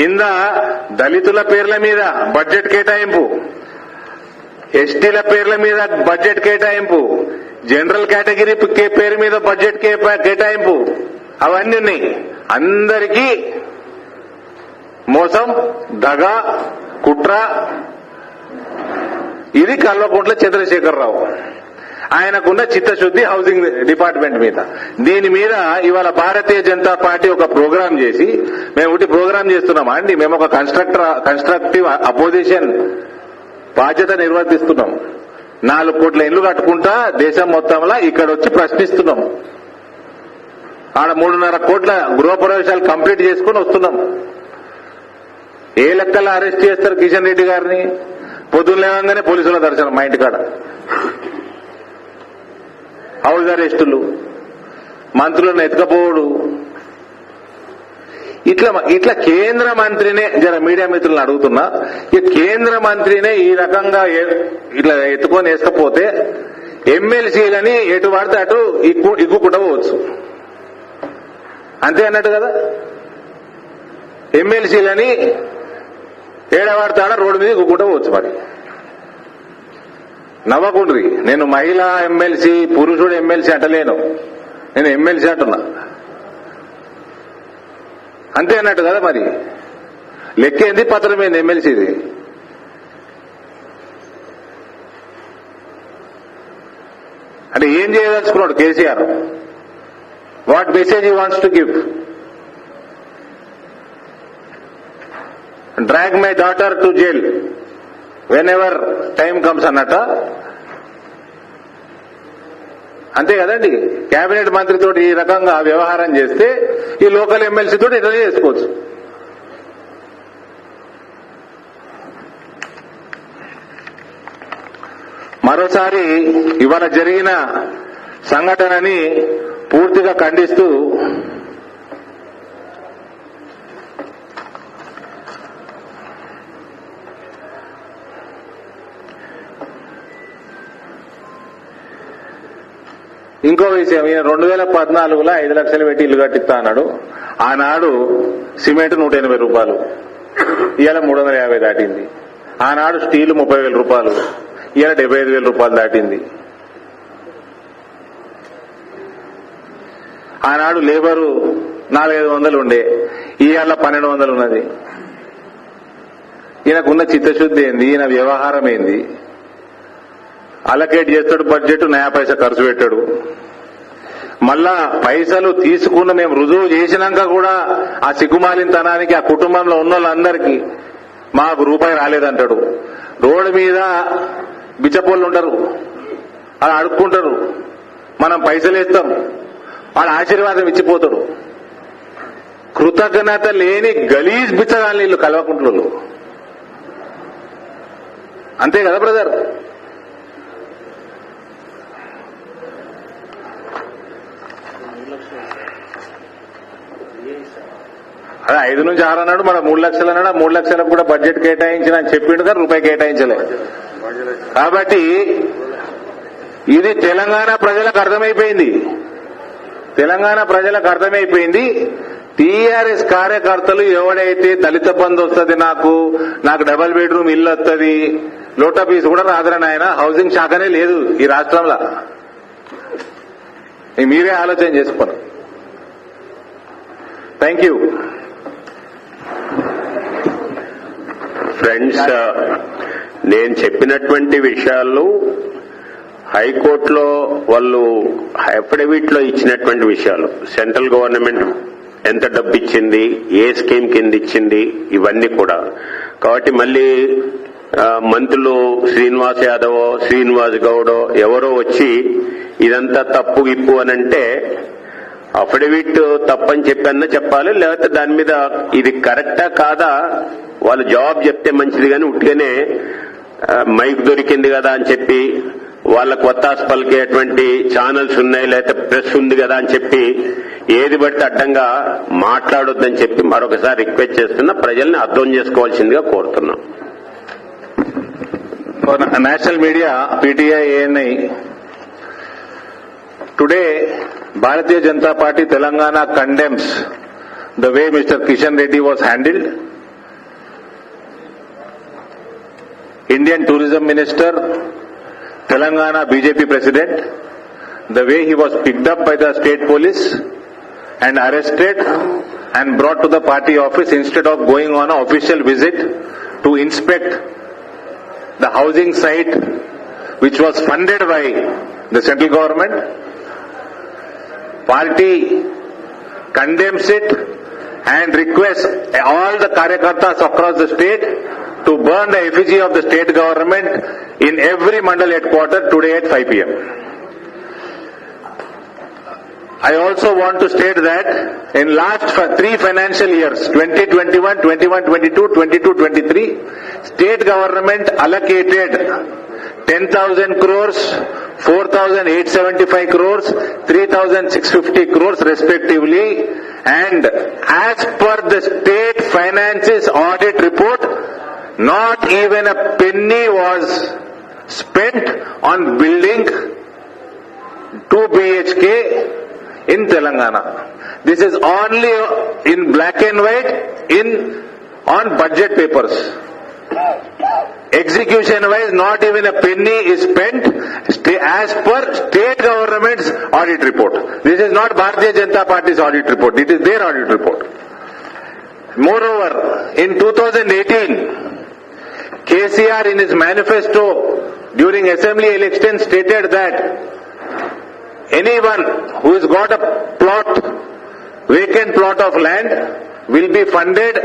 కింద దళితుల పేర్ల మీద బడ్జెట్ కేటాయింపు, ఎస్టీల పేర్ల మీద బడ్జెట్ కేటాయింపు, జనరల్ కేటగిరీ పేరు మీద బడ్జెట్ కేటాయింపు, అవన్నీ ఉన్నాయి. అందరికీ మోసం, దగ, కుట్ర. ఇది కల్వకుంట్ల చంద్రశేఖరరావు. ఆయనకున్న చిత్తశుద్ధి హౌసింగ్ డిపార్ట్మెంట్ మీద. దీని మీద ఇవాళ భారతీయ జనతా పార్టీ ఒక ప్రోగ్రాం చేసి, మేము ఒకటి ప్రోగ్రాం చేస్తున్నామా అండి? మేము ఒక కన్స్ట్రక్టివ్ అపోజిషన్ బాధ్యత నిర్వర్తిస్తున్నాం. 4 కోట్ల ఇళ్లు కట్టుకుంటా దేశం మొత్తంలో ఇక్కడ వచ్చి ప్రశ్నిస్తున్నాం. ఆడ 3.5 కోట్ల గృహప్రవేశాలు కంప్లీట్ చేసుకుని వస్తున్నాం. ఏ లెక్కల్లో అరెస్ట్ చేస్తారు కిషన్ రెడ్డి గారిని? పొద్దున్న లేవగానే పోలీసుల దర్శనం మా ఇంటికాడ, హౌస్ అరెస్టులు, మంత్రులను ఎత్తుకపోవడు. ఇట్లా కేంద్ర మంత్రినే, జర మీడియా మిత్రులను అడుగుతున్నా, ఈ కేంద్ర మంత్రినే ఈ రకంగా ఇట్లా ఎత్తుకొని వేసుకపోతే ఎమ్మెల్సీలని ఎటు పడితే అటు ఇగ్గుకుండా పోవచ్చు. అంతే అన్నట్టు కదా. ఎమ్మెల్సీలని ఏడవాడతాడా రోడ్డు మీద ఇగ్గుకుండా పోవచ్చు. మరి నవ్వకుండ్రి. నేను మహిళా ఎమ్మెల్సీ, పురుషుడు ఎమ్మెల్సీ అంటలేను, నేను ఎమ్మెల్సీ అంటున్నా. అంతే అన్నట్టు కదా. మరి లెక్కేంది, పత్రం ఏంది ఎమ్మెల్సీది? అంటే ఏం చేయదలుచుకున్నాడు KCR? What message he wants to give? Drag my daughter to jail whenever time comes అన్నట్ట. అంతే కదండి. కేబినెట్ మంత్రితో ఈ రకంగా వ్యవహారం చేస్తే ఈ లోకల్ ఎమ్మెల్సీ తోటి ఇట్లా చేసుకోవచ్చు. మరోసారి ఇవాళ జరిగిన సంఘటనని పూర్తిగా ఖండిస్తూ ఇంకో విషయం, ఈయన 2014లో 5 లక్షలు పెట్టి ఇల్లు కట్టిస్తా అన్నాడు. ఆనాడు సిమెంట్ 180 రూపాయలు, ఇవాళ 350 దాటింది. ఆనాడు స్టీల్ 30,000 రూపాయలు, ఇవాళ 75,000 రూపాయలు దాటింది. ఆనాడు లేబరు 400-500 ఉండే, ఇవాళ 1200 ఉన్నది. ఈయనకున్న చిత్తశుద్ధి ఏంది? ఈయన వ్యవహారం ఏంది? అలకేట్ చేస్తాడు బడ్జెట్, నయా పైసా ఖర్చు పెట్టాడు. మళ్ళా పైసలు తీసుకున్న మేము రుజువు చేసినాక కూడా ఆ సిగ్గుమాలినతనానికి ఆ కుటుంబంలో ఉన్న వాళ్ళందరికీ మాకు రూపాయి రాలేదంటాడు. రోడ్డు మీద బిచ్చపోళ్ళు ఉంటారు, అలా అడుక్కుంటారు, మనం పైసలు ఇస్తాం, వాళ్ళ ఆశీర్వాదం ఇచ్చిపోతాడు. కృతజ్ఞత లేని గలీజ్ బిచ్చగాళ్ళు వీళ్ళు కల్వకుంట్లలో. అంతే కదా బ్రదర్? అదే 5 నుంచి 6 అన్నాడు, మన 3 లక్షలు అన్నాడు. 3 లక్షలకు కూడా బడ్జెట్ కేటాయించిన అని చెప్పిండు కానీ రూపాయి కేటాయించలే. కాబట్టి ఇది తెలంగాణ ప్రజలకు అర్థమైపోయింది. తెలంగాణ ప్రజలకు అర్థమైపోయింది. టీఆర్ఎస్ కార్యకర్తలు ఎవడైతే దళిత బంధు వస్తుంది, నాకు డబల్ బెడ్రూమ్ ఇల్లు వస్తుంది, లోటా పీస్ కూడా రాదురని ఆయన, హౌసింగ్ శాఖనే లేదు ఈ రాష్ట్రంలో. మీరే ఆలోచన చేసుకోండి. Thank you friends. నేను చెప్పినటువంటి విషయాలు హైకోర్టులో వాళ్ళు అఫిడవిట్ లో ఇచ్చినటువంటి విషయాలు, సెంట్రల్ గవర్నమెంట్ ఎంత డబ్బు ఇచ్చింది, ఏ స్కీమ్ కింద ఇచ్చింది, ఇవన్నీ కూడా. కాబట్టి మళ్ళీ మంత్రులు శ్రీనివాస్ యాదవ్, శ్రీనివాస్ గౌడో ఎవరో వచ్చి ఇదంతా తప్పు గిప్పు అనంటే అఫిడవిట్ తప్పని చెప్పన్నా చెప్పాలి, లేకపోతే దాని మీద ఇది కరెక్టా కాదా వాళ్ళు జవాబు చెప్తే మంచిది. కానీ ఉట్టిగానే మైక్ దొరికింది కదా అని చెప్పి, వాళ్ళకు ఒత్తాసు పలికేటువంటి ఛానల్స్ ఉన్నాయి, లేకపోతే ప్రెస్ ఉంది కదా అని చెప్పి ఏది పడితే అడ్డంగా మాట్లాడొద్దని చెప్పి మరొకసారి రిక్వెస్ట్ చేస్తున్నా. ప్రజల్ని అర్థం చేసుకోవాల్సిందిగా కోరుతున్నాం. National media, PTI, ANI, today Bharatiya Janata Party Telangana condemns the way Mr. Kishan Reddy was handled Indian Tourism Minister, Telangana BJP President, the way he was picked up by the state police and arrested and brought to the party office instead of going on an official visit to inspect the housing site which was funded by the central government. Party condemns it and requests all the Karyakartas across the state to burn the effigy of the state government in every mandal headquarter today at 5 p.m. I also want to state that in last 3 financial years, 2021, 21-22, 22-23, state government allocated 10,000 crores, 4,875 crores, 3,650 crores respectively, and as per the state finances audit report, not even a penny was spent on building 2 BHK in Telangana. This is only in black and white on budget papers. Execution wise, not even a penny is spent as per state government's audit report. This is not Bharatiya Janata Party's audit report. It is their audit report. Moreover, in 2018, KCR in his manifesto during assembly election stated that anyone who has got a vacant plot of land will be funded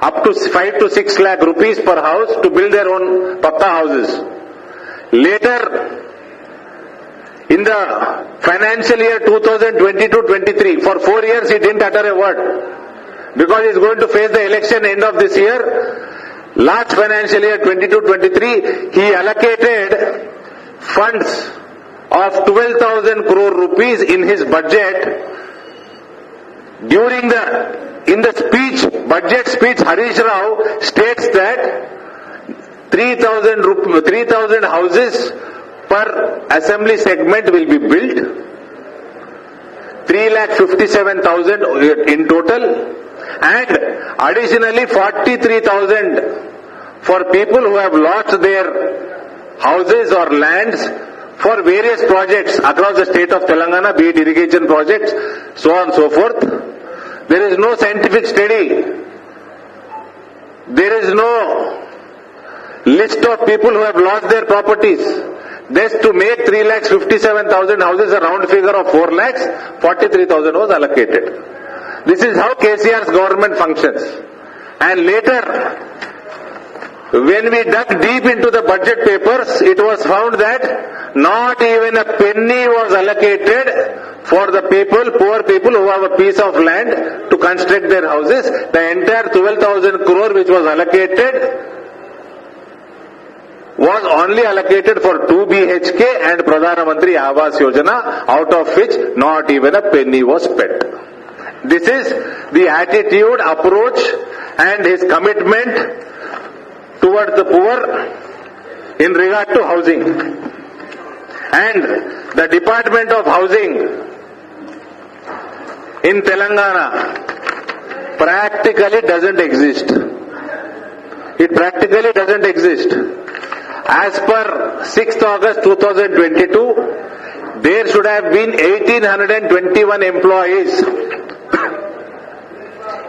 up to 5 to 6 lakh rupees per house to build their own pakka houses. Later, in the financial year 2022-23, for 4 years he didn't utter a word because he is going to face the election end of this year. Last financial year 22-23, he allocated funds of 12,000 crore rupees in his budget. In the speech, budget speech, Harish Rao states that 3,000 houses per assembly segment will be built, 3,57,000 in total, and additionally 43,000 for people who have lost their houses or lands for various projects across the state of Telangana, be it irrigation projects, so on and so forth. There is no scientific study. There is no list of people who have lost their properties. Thus, to make 3,57,000 houses a round figure of 4 lakhs, 43,000 was allocated. This is how KCR's government functions. And later, when we dug deep into the budget papers, it was found that not even a penny was allocated for the poor people who have a piece of land to construct their houses. The entire 12,000 crore which was allocated was only allocated for 2 BHK and Pradhan Mantri Awas Yojana, out of which not even a penny was spent. This is the attitude, approach and his commitment towards the poor in regard to housing. And the Department of Housing in Telangana practically doesn't exist. It practically doesn't exist. As per 6th August 2022, there should have been 1,821 employees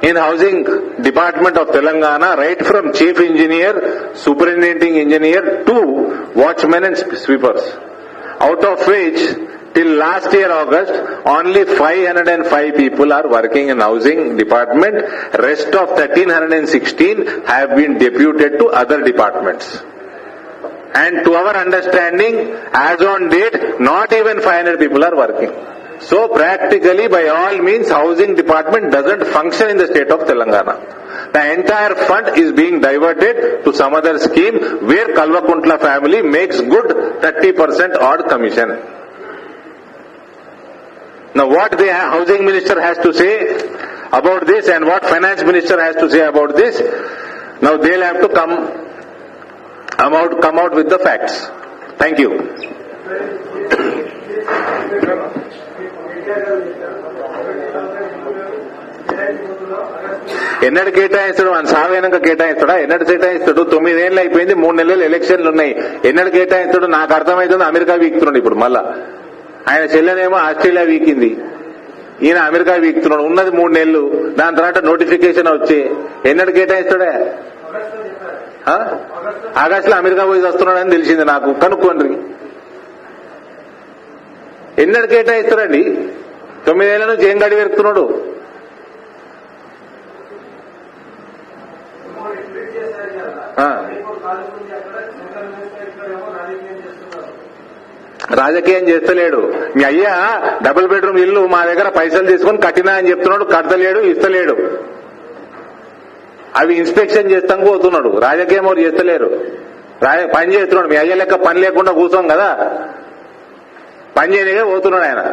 in Housing Department of Telangana, right from Chief Engineer, Superintending Engineer to Watchmen and Sweepers. Out of which, till last year August, only 505 people are working in Housing Department. Rest of 1,316 have been deputed to other departments. And to our understanding, as on date, not even 500 people are working. So practically, by all means, Housing Department doesn't function in the state of Telangana. The entire fund is being diverted to some other scheme where Kalvakuntla family makes good 30% odd commission. Now what the Housing Minister has to say about this and what Finance Minister has to say about this, now they'll have to come out with the facts. Thank you. ఎన్నడు కేటాయిస్తాడు? ఆయన సాగైనాక కేటాయిస్తాడా? ఎన్నడు కేటాయిస్తాడు? 9 ఏళ్ళు అయిపోయింది, 3 నెలలు ఎలక్షన్లు ఉన్నాయి. ఎన్నడు కేటాయిస్తాడు? నాకు అర్థమవుతుంది అమెరికా వీక్తున్నాడు ఇప్పుడు మళ్ళా. ఆయన చెల్లెనేమో ఆస్ట్రేలియా వీకింది, ఈయన అమెరికా వీక్తున్నాడు. ఉన్నది 3 నెలలు, దాని తర్వాత నోటిఫికేషన్ వచ్చి ఎన్నడు కేటాయిస్తాడే? ఆగస్టులో అమెరికా పోయి వస్తున్నాడని తెలిసింది నాకు, కనుక్కోండి. ఎన్నడు కేటాయిస్తాడండి? 9 ఏళ్ల నుంచి ఏం గడి పెడుతున్నాడు? రాజకీయం చేస్తలేడు. మీ అయ్యా డబుల్ బెడ్రూమ్ ఇల్లు మా దగ్గర పైసలు తీసుకొని కట్టినా అని చెప్తున్నాడు, కడతలేడు, ఇస్తలేడు. అవి ఇన్స్పెక్షన్ చేస్తాం పోతున్నాడు. రాజకీయం ఎవరు చేస్తలేరు, పని చేస్తున్నాడు. మీ అయ్య లెక్క పని లేకుండా కూర్చోం కదా, పని చేయనిగా పోతున్నాడు ఆయన.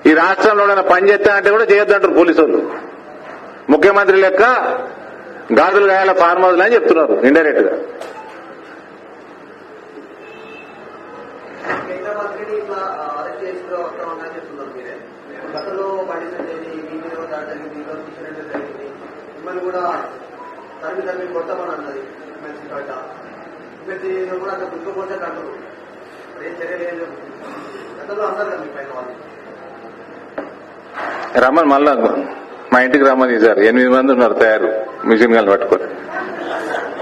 ఈ రాష్ట్రంలో పని చేస్తానంటే కూడా చేయొద్దంటారు పోలీసు వాళ్ళు. ముఖ్యమంత్రి లెక్క గాజులు గాయాల ఫార్మ్ హౌస్ అని చెప్తున్నారు ఇండైరెక్ట్ గా. రమ్మని మళ్ళా మా ఇంటికి రమ్మని సార్ 8 మంది ఉన్నారు తయారు మిషన్ గన్లు పట్టుకొని.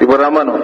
ఇప్పుడు రమ్మను.